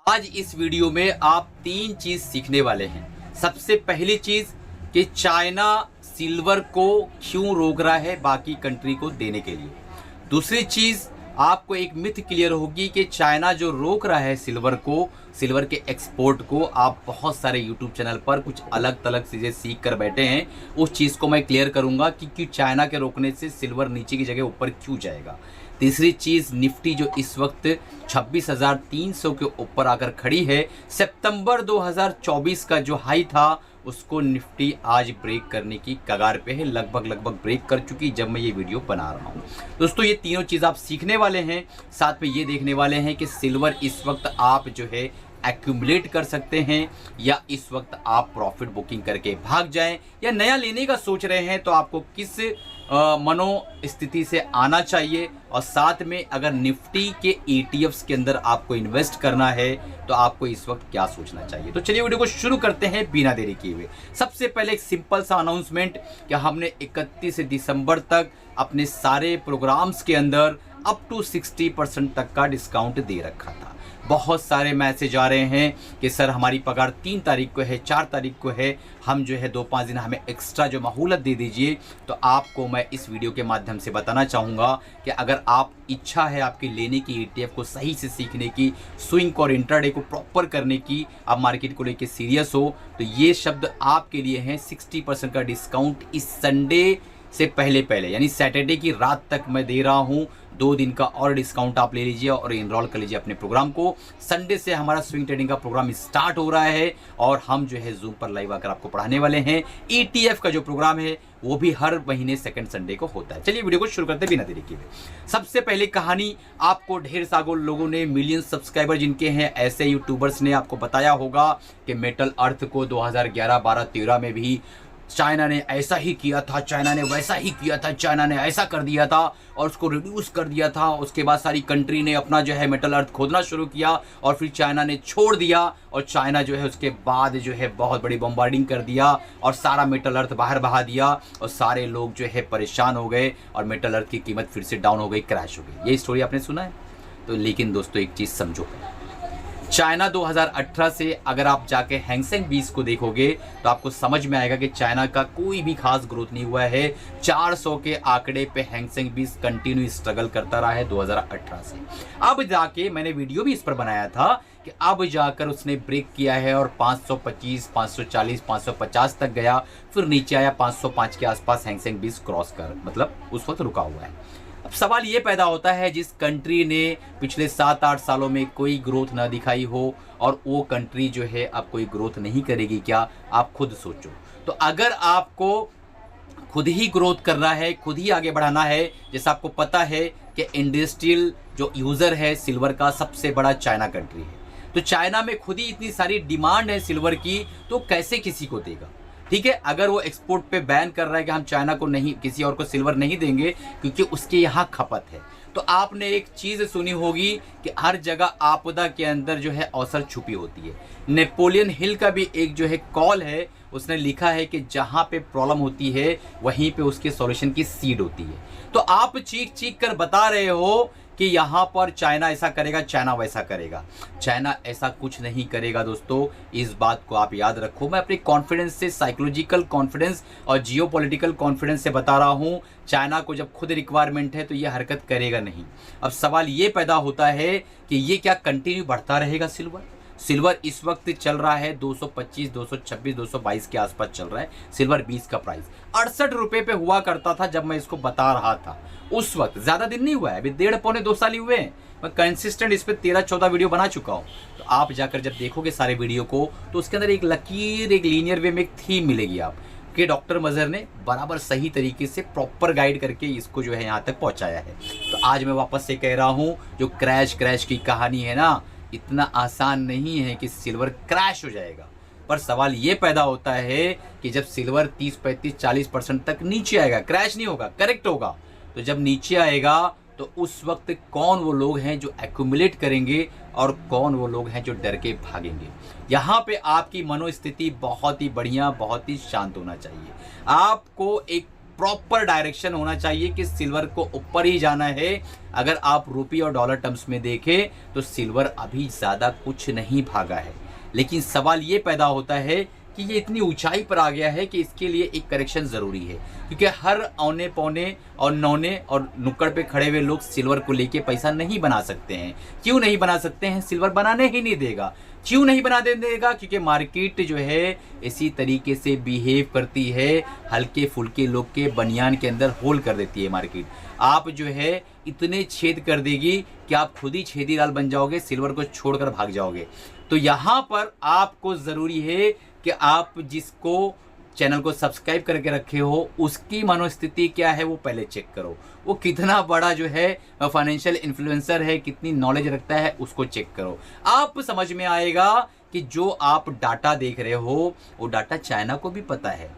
आज इस वीडियो में आप तीन चीज सीखने वाले हैं। सबसे पहली चीज कि चाइना सिल्वर को क्यों रोक रहा है बाकी कंट्री को देने के लिए। दूसरी चीज, आपको एक मिथ क्लियर होगी कि चाइना जो रोक रहा है सिल्वर को, सिल्वर के एक्सपोर्ट को, आप बहुत सारे यूट्यूब चैनल पर कुछ अलग अलग चीज़ें सीख कर बैठे हैं। उस चीज़ को मैं क्लियर करूंगा कि क्यों चाइना के रोकने से सिल्वर नीचे की जगह ऊपर क्यों जाएगा। तीसरी चीज़, निफ्टी जो इस वक्त 26,300 के ऊपर आकर खड़ी है, सितंबर 2024 का जो हाई था उसको निफ्टी आज ब्रेक करने की कगार पे है। लगभग ब्रेक कर चुकी जब मैं ये वीडियो बना रहा हूँ। दोस्तों, ये तीनों चीज़ आप सीखने वाले हैं। साथ में ये देखने वाले हैं कि सिल्वर इस वक्त आप जो है एक्यूमुलेट कर सकते हैं या इस वक्त आप प्रॉफिट बुकिंग करके भाग जाएं, या नया लेने का सोच रहे हैं तो आपको किस मनोस्थिति से आना चाहिए। और साथ में अगर निफ्टी के ETFs के अंदर आपको इन्वेस्ट करना है तो आपको इस वक्त क्या सोचना चाहिए। तो चलिए वीडियो को शुरू करते हैं बिना देरी किए हुए। सबसे पहले एक सिंपल सा अनाउंसमेंट कि हमने 31 दिसंबर तक अपने सारे प्रोग्राम्स के अंदर अप टू 60% तक का डिस्काउंट दे रखा था। बहुत सारे मैसेज आ रहे हैं कि सर हमारी पगार 3 तारीख को है, 4 तारीख को है, हम जो है 2-5 दिन हमें एक्स्ट्रा जो महूलत दे दीजिए। तो आपको मैं इस वीडियो के माध्यम से बताना चाहूँगा कि अगर आप इच्छा है आपकी लेने की ETF को सही से सीखने की, स्विंग और इंट्राडे को प्रॉपर करने की, आप मार्केट को लेके सीरियस हो, तो ये शब्द आपके लिए हैं। 60% का डिस्काउंट इस संडे से पहले यानी सैटरडे की रात तक मैं दे रहा हूं। 2 दिन का और डिस्काउंट आप ले लीजिए और इनरोल कर लीजिए अपने प्रोग्राम को। संडे से हमारा स्विंग ट्रेडिंग का प्रोग्राम स्टार्ट हो रहा है और हम जो है जूम पर लाइव आकर आपको पढ़ाने वाले हैं। ETF का जो प्रोग्राम है वो भी हर महीने सेकंड संडे को होता है। चलिए वीडियो को शुरू करते हैं बिना देरी किए। सबसे पहले कहानी, आपको ढेर सारे लोगों ने, मिलियन सब्सक्राइबर जिनके हैं, ऐसे यूट्यूबर्स ने आपको बताया होगा कि मेटल अर्थ को 2011, 12, 13 में भी चाइना ने ऐसा ही किया था, चाइना ने वैसा ही किया था, चाइना ने ऐसा कर दिया था और उसको रिड्यूस कर दिया था। उसके बाद सारी कंट्री ने अपना जो है मेटल अर्थ खोदना शुरू किया और फिर चाइना ने छोड़ दिया और चाइना जो है उसके बाद जो है बहुत बड़ी बम्बार्डिंग कर दिया और सारा मेटल अर्थ बाहर बहा दिया और सारे लोग जो है परेशान हो गए और मेटल अर्थ की कीमत फिर से डाउन हो गई, क्रैश हो गई। ये स्टोरी आपने सुना है। तो लेकिन दोस्तों एक चीज़ समझो, चाइना 2018 से अगर आप जाके हैंगसेंग 20 को देखोगे तो आपको समझ में आएगा कि चाइना का कोई भी खास ग्रोथ नहीं हुआ है। 400 के आंकड़े पे हैंगसेंग 20 कंटिन्यू स्ट्रगल करता रहा है 2018 से। अब जाके मैंने वीडियो भी इस पर बनाया था कि अब जाकर उसने ब्रेक किया है और 525, 540, 550 तक गया, फिर नीचे आया 505 के आसपास हैंगसेंग 20 क्रॉस कर, मतलब उस वक्त रुका हुआ है। अब सवाल ये पैदा होता है, जिस कंट्री ने पिछले 7-8 सालों में कोई ग्रोथ ना दिखाई हो और वो कंट्री जो है अब कोई ग्रोथ नहीं करेगी क्या? आप खुद सोचो। तो अगर आपको खुद ही ग्रोथ करना है, खुद ही आगे बढ़ाना है, जैसा आपको पता है कि इंडस्ट्रियल जो यूज़र है सिल्वर का सबसे बड़ा चाइना कंट्री है, तो चाइना में खुद ही इतनी सारी डिमांड है सिल्वर की, तो कैसे किसी को देगा? ठीक है, अगर वो एक्सपोर्ट पे बैन कर रहा है कि हम चाइना को नहीं, किसी और को सिल्वर नहीं देंगे क्योंकि उसके यहाँ खपत है, तो आपने एक चीज़ सुनी होगी कि हर जगह आपदा के अंदर जो है अवसर छुपी होती है। नेपोलियन हिल का भी एक जो है कॉल है, उसने लिखा है कि जहाँ पे प्रॉब्लम होती है वहीं पे उसके सॉल्यूशन की सीड होती है। तो आप चीख कर बता रहे हो कि यहाँ पर चाइना ऐसा करेगा, चाइना वैसा करेगा। चाइना ऐसा कुछ नहीं करेगा दोस्तों, इस बात को आप याद रखो। मैं अपने कॉन्फिडेंस से, साइकोलॉजिकल कॉन्फिडेंस और जियोपॉलिटिकल कॉन्फिडेंस से बता रहा हूँ, चाइना को जब खुद रिक्वायरमेंट है तो ये हरकत करेगा नहीं। अब सवाल ये पैदा होता है कि ये क्या कंटिन्यू बढ़ता रहेगा सिल्वर? सिल्वर इस वक्त चल रहा है 225, 226, 222 के आसपास चल रहा है सिल्वर 20 का प्राइस। 68 रुपये पे हुआ करता था जब मैं इसको बता रहा था उस वक्त। ज़्यादा दिन नहीं हुआ है, अभी 1.5-2 साल ही हुए हैं। मैं कंसिस्टेंट इस पर 13-14 वीडियो बना चुका हूँ। तो आप जाकर जब देखोगे सारे वीडियो को तो उसके अंदर एक लकीर, एक लीनियर वे में एक थीम मिलेगी आप कि डॉक्टर मजहर ने बराबर सही तरीके से प्रॉपर गाइड करके इसको जो है यहाँ तक पहुँचाया है। तो आज मैं वापस से कह रहा हूँ, जो क्रैश की कहानी है ना, इतना आसान नहीं है कि सिल्वर क्रैश हो जाएगा। पर सवाल ये पैदा होता है कि जब सिल्वर 30, 35, 40% तक नीचे आएगा, क्रैश नहीं होगा, करेक्ट होगा, तो जब नीचे आएगा तो उस वक्त कौन वो लोग हैं जो एक्यूमुलेट करेंगे और कौन वो लोग हैं जो डर के भागेंगे। यहाँ पे आपकी मनोस्थिति बहुत ही बढ़िया, बहुत ही शांत होना चाहिए। आपको एक प्रॉपर डायरेक्शन होना चाहिए कि सिल्वर को ऊपर ही जाना है। अगर आप रुपये और डॉलर टर्म्स में देखें तो सिल्वर अभी ज़्यादा कुछ नहीं भागा है, लेकिन सवाल ये पैदा होता है कि ये इतनी ऊंचाई पर आ गया है कि इसके लिए एक करेक्शन ज़रूरी है, क्योंकि हर औने पौने और नौने और नुक्कड़ पे खड़े हुए लोग सिल्वर को लेके पैसा नहीं बना सकते हैं। क्यों नहीं बना सकते हैं? सिल्वर बनाने ही नहीं देगा। क्यों नहीं बना देगा? क्योंकि मार्केट जो है इसी तरीके से बिहेव करती है, हल्के फुल्के लोग के बनियान के अंदर होल कर देती है मार्केट। आप जो है इतने छेद कर देगी कि आप खुद ही छेदीलाल बन जाओगे, सिल्वर को छोड़कर भाग जाओगे। तो यहाँ पर आपको ज़रूरी है कि आप जिसको चैनल को सब्सक्राइब करके रखे हो उसकी मनोस्थिति क्या है वो पहले चेक करो। वो कितना बड़ा जो है फाइनेंशियल इन्फ्लुएंसर है, कितनी नॉलेज रखता है, उसको चेक करो। आप समझ में आएगा कि जो आप डाटा देख रहे हो वो डाटा चाइना को भी पता है।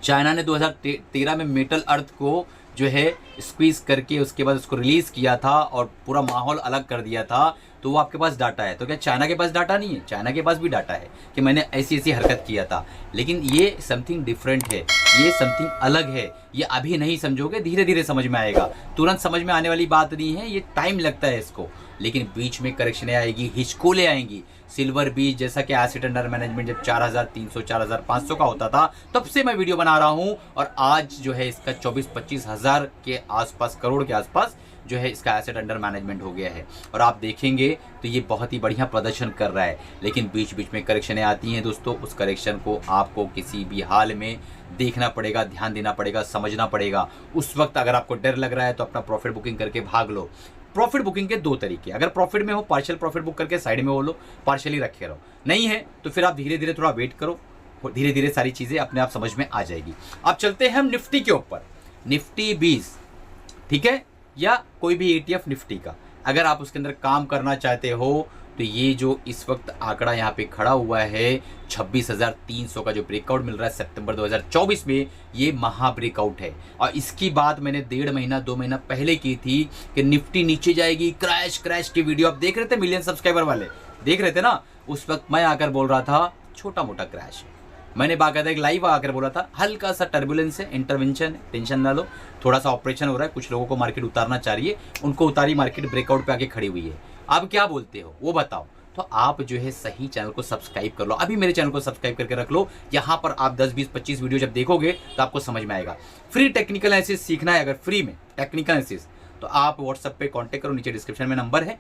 चाइना ने 2013 में मेटल अर्थ को जो है स्क्वीज करके उसके बाद उसको रिलीज किया था और पूरा माहौल अलग कर दिया था। तो वो आपके पास डाटा है, तो क्या चाइना के पास डाटा नहीं है? चाइना के पास भी डाटा है कि मैंने ऐसी ऐसी हरकत किया था। लेकिन ये समथिंग डिफरेंट है, ये समथिंग अलग है। ये अभी नहीं समझोगे, धीरे धीरे समझ में आएगा। तुरंत समझ में आने वाली बात नहीं है, ये टाइम लगता है इसको, लेकिन बीच में करेक्शनें आएगी, हिचकोले आएंगी। सिल्वर भी जैसा कि एसेट अंडर मैनेजमेंट जब 4300 4500 का होता था तब से मैं वीडियो बना रहा हूं, और आज जो है इसका 24-25 हज़ार के आसपास, करोड़ के आसपास जो है इसका एसेट अंडर मैनेजमेंट हो गया है। और आप देखेंगे तो ये बहुत ही बढ़िया प्रदर्शन कर रहा है, लेकिन बीच बीच में करेक्शनें आती हैं दोस्तों। उस करेक्शन को आपको किसी भी हाल में देखना पड़ेगा, ध्यान देना पड़ेगा, समझना पड़ेगा। उस वक्त अगर आपको डर लग रहा है तो अपना प्रॉफिट बुकिंग करके भाग लो। प्रॉफिट बुकिंग के दो तरीके, अगर प्रॉफिट में हो पार्शियल प्रॉफिट बुक करके साइड में हो लो, पार्शियली रखे रहो। नहीं है तो फिर आप धीरे धीरे थोड़ा वेट करो, धीरे धीरे सारी चीज़ें अपने आप समझ में आ जाएगी। अब चलते हैं हम निफ्टी के ऊपर, निफ्टी 20, ठीक है, या कोई भी ETF निफ्टी का। अगर आप उसके अंदर काम करना चाहते हो तो ये जो इस वक्त आंकड़ा यहाँ पे खड़ा हुआ है 26,300 का जो ब्रेकआउट मिल रहा है सितंबर 2024 में, ये महा ब्रेकआउट है। और इसकी बात मैंने 1.5 महीना 2 महीना पहले की थी कि निफ्टी नीचे जाएगी, क्रैश क्रैश की वीडियो आप देख रहे थे, मिलियन सब्सक्राइबर वाले देख रहे थे ना। उस वक्त मैं आकर बोल रहा था छोटा मोटा क्रैश है। मैंने बाकायदा एक लाइव आकर बोला था हल्का सा टर्बुलेंस है, इंटरवेंशन, टेंशन ना लो, थोड़ा सा ऑपरेशन हो रहा है, कुछ लोगों को मार्केट उतारना चाह रही है, उनको उतारी, मार्केट ब्रेकआउट पे आके खड़ी हुई है। आप क्या बोलते हो वो बताओ। तो आप जो है सही चैनल को सब्सक्राइब कर लो, अभी मेरे चैनल को सब्सक्राइब करके रख लो। यहाँ पर आप 10 20 25 वीडियो जब देखोगे तो आपको समझ में आएगा। फ्री टेक्निकल एनालिसिस सीखना है, अगर फ्री में टेक्निकल एनालिसिस, तो आप व्हाट्सएप पे कांटेक्ट करो, नीचे डिस्क्रिप्शन में नंबर है।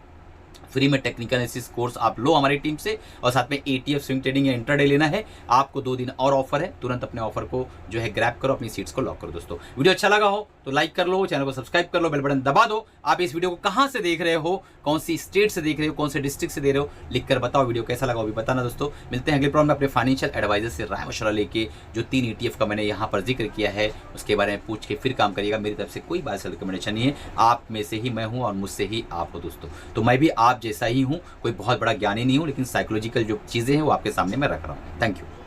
फ्री में टेक्निकल एनालिसिस कोर्स आप लो हमारी टीम से, और साथ में ETF स्विंग ट्रेडिंग या इंट्राडे लेना है आपको, 2 दिन और ऑफर है। तुरंत अपने ऑफर को जो है ग्रैब करो, अपनी सीट्स को लॉक करो। दोस्तों वीडियो अच्छा लगा हो तो लाइक कर लो, चैनल को सब्सक्राइब कर लो, बेल बटन दबा दो। आप इस वीडियो को कहां से देख रहे हो, कौन सी स्टेट से देख रहे हो, कौन से डिस्ट्रिक्ट से दे रहे हो, लिख कर बताओ। वीडियो कैसा लगा वो भी बताना दोस्तों। मिलते हैं अगले प्रोग्राम में अपने फाइनेंशियल एडवाइजर से राय मशवरा लेके। जो 3 ETF का मैंने यहाँ पर जिक्र किया है उसके बारे में पूछ के फिर काम करिएगा। मेरी तरफ से कोई बात रिकमेंडेशन नहीं है, आप में से ही मैं हूँ और मुझसे ही आप हो दोस्तों। तो मैं भी आप जैसा ही हूँ, कोई बहुत बड़ा ज्ञानी नहीं हूँ, लेकिन साइकोलॉजिकल जो चीज़ें हैं वो आपके सामने मैं रख रहा हूँ। Thank you.